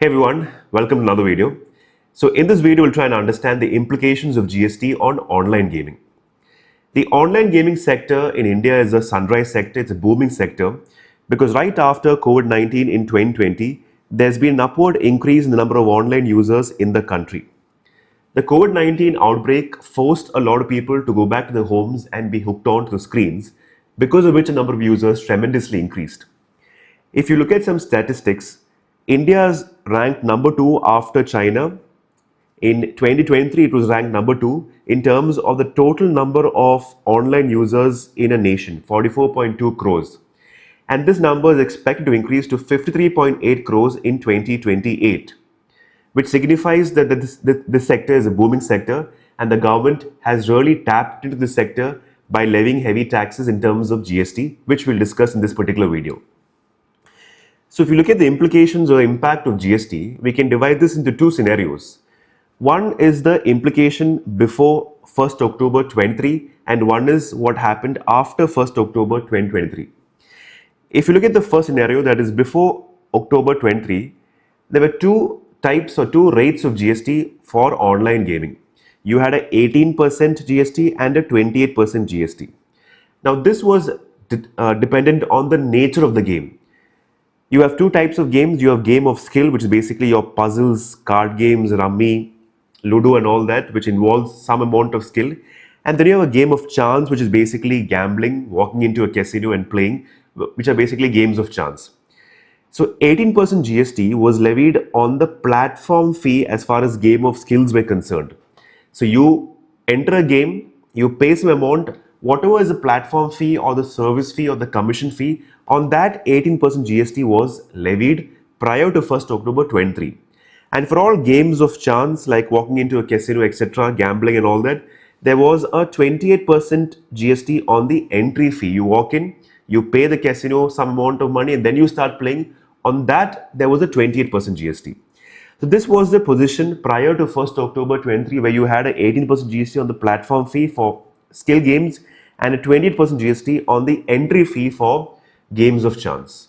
Hey everyone, welcome to another video. So in this video, we'll try and understand the implications of GST on online gaming. The online gaming sector in India is a sunrise sector, it's a booming sector because right after COVID-19 in 2020, there's been an upward increase in the number of online users in the country. The COVID-19 outbreak forced a lot of people to go back to their homes and be hooked onto the screens, because of which the number of users tremendously increased. If you look at some statistics, India is ranked number 2 after China. In 2023, it was ranked number 2 in terms of the total number of online users in a nation, 44.2 crores. And this number is expected to increase to 53.8 crores in 2028, which signifies that this sector is a booming sector and the government has really tapped into this sector by levying heavy taxes in terms of GST, which we'll discuss in this particular video. So if you look at the implications or impact of GST, we can divide this into two scenarios. One is the implication before 1st October 23 and one is what happened after 1st October 2023. If you look at the first scenario, that is before October 23, there were two types or two rates of GST for online gaming. You had a 18% GST and a 28% GST. Now this was dependent on the nature of the game. You have two types of games. You have game of skill, which is basically your puzzles, card games, rummy, ludo and all that, which involves some amount of skill. And then you have a game of chance, which is basically gambling, walking into a casino and playing, which are basically games of chance. So 18% GST was levied on the platform fee as far as game of skills were concerned. So you enter a game, you pay some amount, whatever is the platform fee or the service fee or the commission fee, on that 18% GST was levied prior to 1st October 23. And for all games of chance like walking into a casino, etc., gambling and all that, there was a 28% GST on the entry fee. You walk in, you pay the casino some amount of money and then you start playing. On that, there was a 28% GST. So this was the position prior to 1st October 23, where you had an 18% GST on the platform fee for skill games and a 28% GST on the entry fee for games of chance.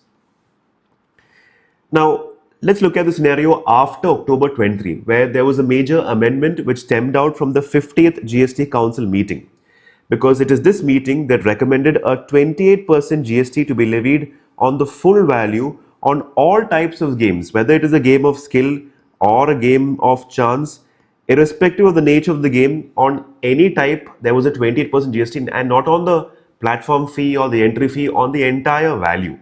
Now, let's look at the scenario after October 23, where there was a major amendment which stemmed out from the 50th GST Council meeting, because it is this meeting that recommended a 28% GST to be levied on the full value on all types of games, whether it is a game of skill or a game of chance, irrespective of the nature of the game. On any type, there was a 28% GST, and not on the platform fee or the entry fee, on the entire value.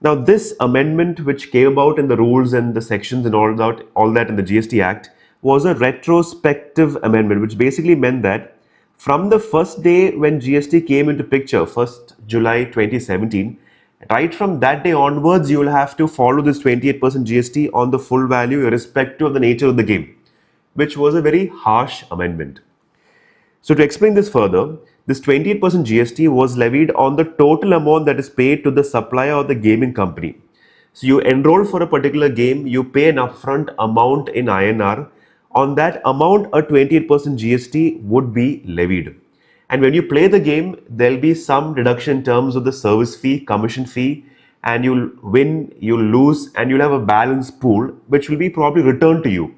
Now, this amendment, which came about in the rules and the sections and all that in the GST Act, was a retrospective amendment, which basically meant that from the first day when GST came into picture, 1st July 2017, right from that day onwards, you will have to follow this 28% GST on the full value, irrespective of the nature of the game, which was a very harsh amendment. So to explain this further, this 28% GST was levied on the total amount that is paid to the supplier or the gaming company. So you enroll for a particular game, you pay an upfront amount in INR. On that amount, a 28% GST would be levied. And when you play the game, there'll be some reduction in terms of the service fee, commission fee, and you'll win, you'll lose, and you'll have a balance pool, which will be probably returned to you.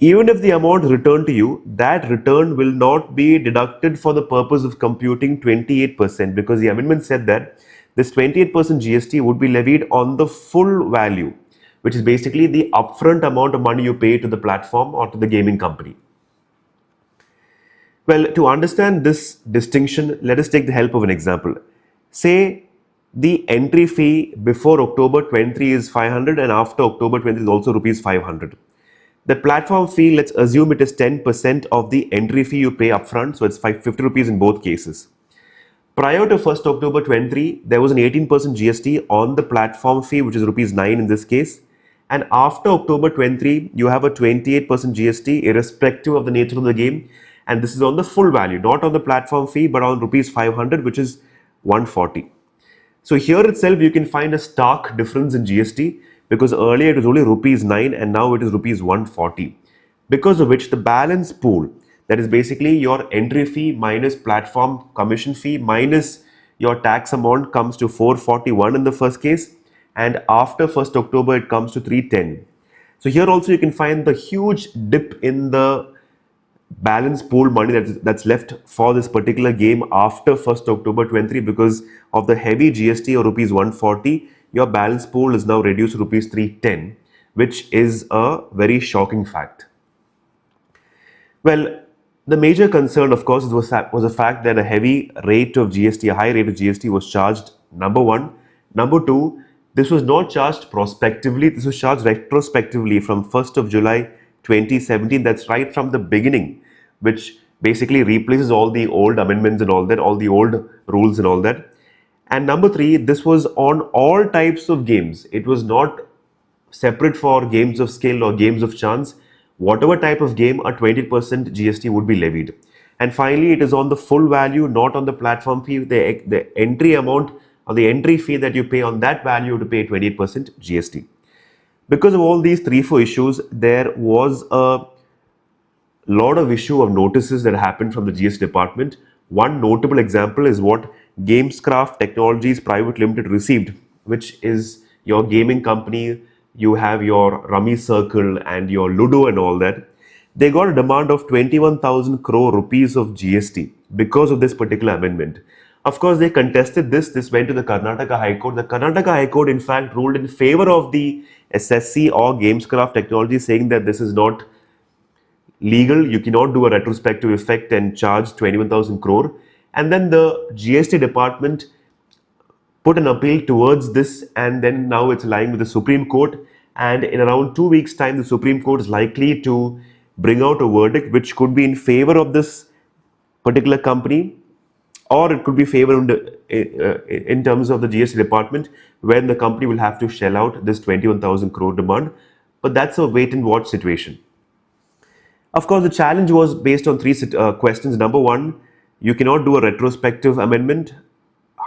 Even if the amount is returned to you, that return will not be deducted for the purpose of computing 28%, because the amendment said that this 28% GST would be levied on the full value, which is basically the upfront amount of money you pay to the platform or to the gaming company. Well, to understand this distinction, let us take the help of an example. Say the entry fee before October 23 is 500 and after October 20 is also rupees 500. The platform fee, let's assume it is 10% of the entry fee you pay upfront, so it's 50 rupees in both cases. Prior to 1st October 23, there was an 18% GST on the platform fee, which is rupees 9 in this case. And after October 23, you have a 28% GST irrespective of the nature of the game. And this is on the full value, not on the platform fee, but on rupees 500, which is 140. So here itself, you can find a stark difference in GST, because earlier it was only rupees 9 and now it is rupees 140, because of which the balance pool, that is basically your entry fee minus platform commission fee minus your tax amount, comes to 441 in the first case, and after 1st October it comes to 310. So here also you can find the huge dip in the balance pool money that's left for this particular game after 1st October 23 because of the heavy GST or rupees 140. Your balance pool is now reduced to rupees 310, which is a very shocking fact. Well, the major concern, of course, was the fact that a heavy rate of GST, a high rate of GST was charged, number one. Number two, this was not charged prospectively, this was charged retrospectively from 1st of July 2017. That's right from the beginning, which basically replaces all the old amendments and all that, all the old rules and all that. And number three, this was on all types of games. It was not separate for games of skill or games of chance. Whatever type of game, a 20% GST would be levied. And finally, it is on the full value, not on the platform fee. The entry amount or the entry fee that you pay on that value to pay 28% GST. Because of all these 3-4 issues, there was a lot of issue of notices that happened from the GST department. One notable example is what Gamescraft Technologies Private Limited received, which is your gaming company. You have your Rummy Circle and your Ludo and all that. They got a demand of 21,000 crore rupees of GST because of this particular amendment. Of course, they contested this. This went to the Karnataka High Court. The Karnataka High Court, in fact, ruled in favor of the SSC or Gamescraft Technology, saying that this is not legal. You cannot do a retrospective effect and charge 21,000 crore. And then the GST department put an appeal towards this, and then now it's lying with the Supreme Court. And in around 2 weeks' time, the Supreme Court is likely to bring out a verdict which could be in favor of this particular company, or it could be favored in terms of the GST department, when the company will have to shell out this 21,000 crore demand. But that's a wait and watch situation. Of course, the challenge was based on three questions. Number one, you cannot do a retrospective amendment.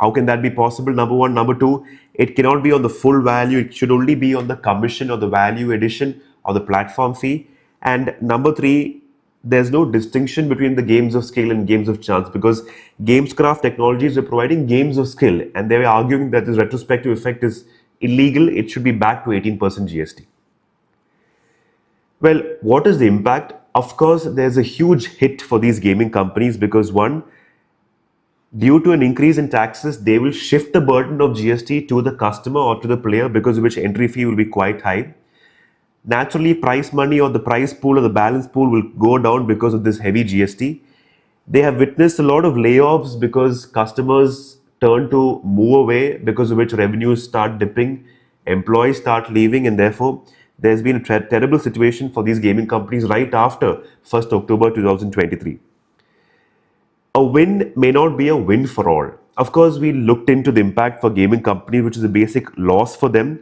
How can that be possible? Number one. Number two, it cannot be on the full value. It should only be on the commission or the value addition or the platform fee. And number three, there's no distinction between the games of skill and games of chance, because Gamescraft Technologies are providing games of skill and they were arguing that this retrospective effect is illegal. It should be back to 18% GST. Well, what is the impact? Of course, there's a huge hit for these gaming companies because one, due to an increase in taxes, they will shift the burden of GST to the customer or to the player, because of which entry fee will be quite high. Naturally, prize money or the prize pool or the balance pool will go down because of this heavy GST. They have witnessed a lot of layoffs because customers turn to move away, because of which revenues start dipping, employees start leaving, and therefore there's been a terrible situation for these gaming companies right after 1st October 2023. A win may not be a win for all. Of course, we looked into the impact for gaming companies, which is a basic loss for them.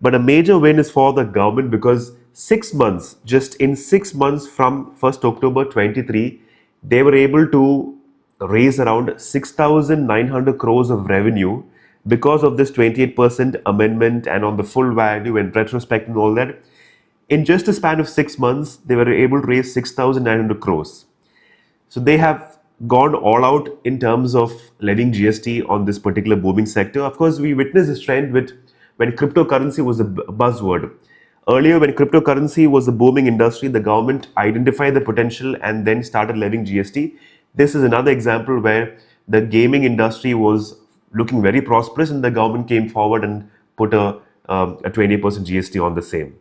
But a major win is for the government, because 6 months, just in 6 months from 1st October 23, they were able to raise around 6,900 crores of revenue because of this 28% amendment and on the full value and retrospect and all that. In just a span of 6 months, they were able to raise 6,900 crores. So they have gone all out in terms of levying GST on this particular booming sector. Of course, we witnessed this trend with when cryptocurrency was a buzzword. Earlier, when cryptocurrency was a booming industry, the government identified the potential and then started levying GST. This is another example where the gaming industry was looking very prosperous and the government came forward and put a 20% GST on the same.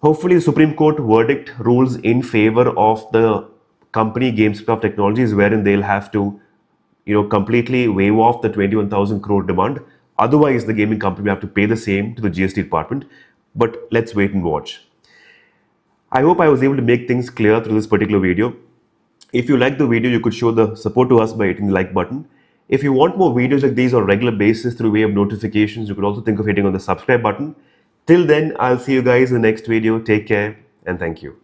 Hopefully, the Supreme Court verdict rules in favor of the company Gamescraft Technologies, wherein they'll have to, completely waive off the 21,000 crore demand. Otherwise, the gaming company will have to pay the same to the GST department. But let's wait and watch. I hope I was able to make things clear through this particular video. If you like the video, you could show the support to us by hitting the like button. If you want more videos like these on a regular basis through way of notifications, you could also think of hitting on the subscribe button. Till then, I'll see you guys in the next video. Take care and thank you.